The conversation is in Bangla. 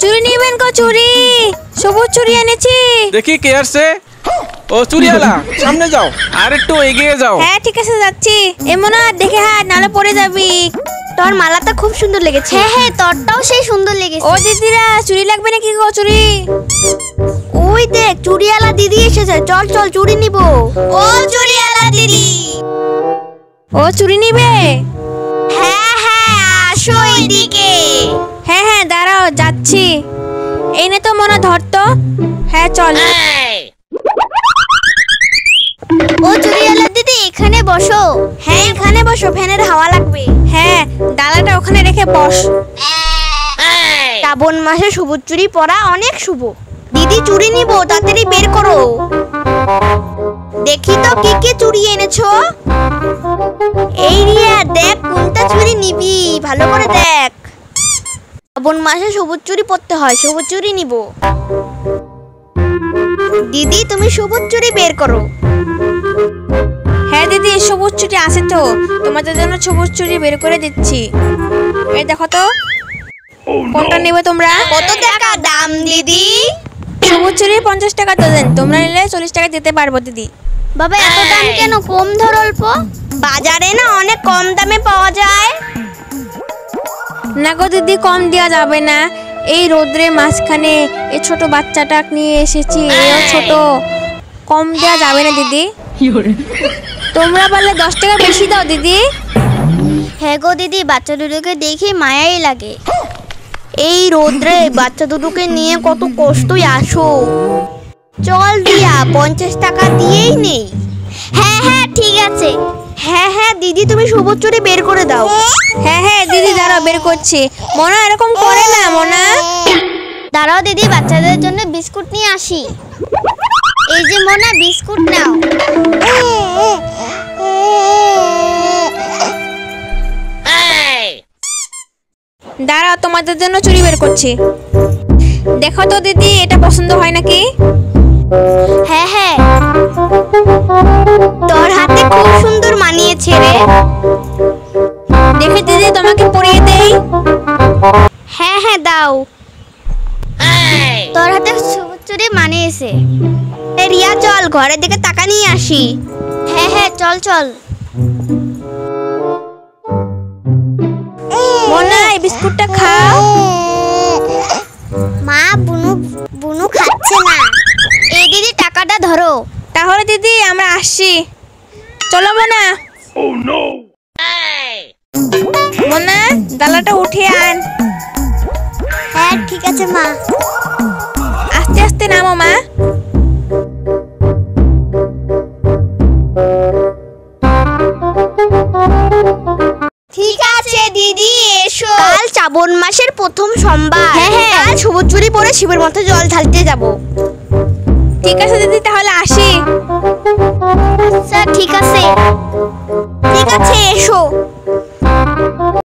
চুরি নিবেন কো? চুরি, সবুজ চুরি এনেছি। দেখি কে আসছে। ও চুরিওয়ালা, সামনে যাও, আর একটু এগিয়ে যাও। হ্যাঁ ঠিক আছে, যাচ্ছি। এমনা দেখে হাত, নালে পড়ে যাবি। তোর মালাটা খুব সুন্দর লেগেছে। হ্যাঁ হ্যাঁ, তোরটাও সেই সুন্দর লেগেছে। ও দিদিরা, চুরি লাগবে নাকি গো? চুরি, ওই দেখ চুরিওয়ালা দিদি এসেছে, চল চল চুরি নিব। ও চুরিওয়ালা দিদি, ও চুরি নিবে? হ্যাঁ হ্যাঁ, আসো এদিকে। হ্যাঁ হ্যাঁ, দাঁড়াও, যাচ্ছি। এই নে তো মনে, ধরতো। হ্যাঁ চল। ও চুরিওয়ালা দিদি, এখানে বসো। হ্যাঁ এখানে বসো, ফ্যানের হাওয়া লাগবে। হ্যাঁ, ডালাটা ওখানে রেখে বস। শ্রাবণ মাসে সবুজ চুরি পরা অনেক শুভ। দিদি চুরি নিব, তাড়াতাড়ি বের করো। দেখি তো কি কি চুরি এনেছো। এই রিয়া, দেখ কোনটা চুরি নিবি, ভালো করে দেখ। শ্রাবণ মাসে সবুজ চুরি পরতে হয়, সবুজ চুরি নিব। দিদি তুমি সবুজ চুরি বের করো। হ্যাঁ দিদি, সবুজ চুরি আছে তো, তোমাদের জন্য সবুজ চুরি বের করে দিচ্ছি। এই দেখো তো, কোনটা নেবে তোমরা? কত টাকা দাম দিদি? সবুজ চুরি 50 টাকা ডজন, তোমরা নিলে 40 টাকা দিতে পারবো দিদি। বাবা এত দাম কেন, কম ধর অল্প। বাজারে না অনেক কম দামে পাওয়া যায়। না গো দিদি, কম দেওয়া যাবে না। এই রোদ্রে মাঝখানে এই ছোট বাচ্চাটা নিয়ে এসেছি, এও ছোট, কম দেওয়া যাবে না দিদি। তোমরা পারলে 10 টাকা বেশি দাও দিদি। হ্যাঁ গো দিদি, বাচ্চা দুটোকে দেখে মায়াই লাগে। এই রোদ্রে বাচ্চা দুটোকে নিয়ে কত কষ্টই আসো। চল দিয়া 50 টাকা দিয়েই নেই। হ্যাঁ হ্যাঁ ঠিক আছে। হ্যাঁ হ্যাঁ দিদি, তুমি সবুজ চুরি বের করে দাও। হ্যাঁ হ্যাঁ দিদি, দাঁড়াও, বের করছি। মোনা এরকম করে না, মোনা। দাঁড়াও দিদি, বাচ্চাদের জন্য বিস্কুট নিয়ে আসি। এই যে মোনা, বিস্কুট নাও। দাঁড়াও, তোমাদের জন্য চুড়ি বের করছি। দেখো তো দিদি, এটা পছন্দ হয় নাকি? হ্যাঁ হ্যাঁ, তোর হাতে খুব সুন্দর মানিয়েছে রে। দেখে দিদি, তোমাকে পরিয়ে দেই। হ্যাঁ হ্যাঁ দাও। তোর হাতে সবুজ চুড়ি মানিয়েছে। রিয়া চল, ঘরের দিকে টাকা নিয়ে আসি। হ্যাঁ হ্যাঁ চল চল। মোনা, এই বিস্কুটটা খাও। মা, বুনু বুনু খাচ্ছে না। এই দিদি, টাকাটা ধরো। তাহলে দিদি আমরা আসছি, চলো মোনা। মোনা, ডালাটা উঠিয়ে আন। হ্যাঁ ঠিক আছে মা। আস্তে আস্তে নামো মা। ঠিক আছে দিদি, এসো। কাল শ্রাবণ মাসের প্রথম সোমবার। হ্যাঁ হ্যাঁ, কাল সবুজ চুড়ি পরে শিবের মাথায় জল ঢালতে যাব। ঠিক আছে দিদি, তাহলে আসি। আচ্ছা ঠিক আছে। ঠিক আছে, এসো।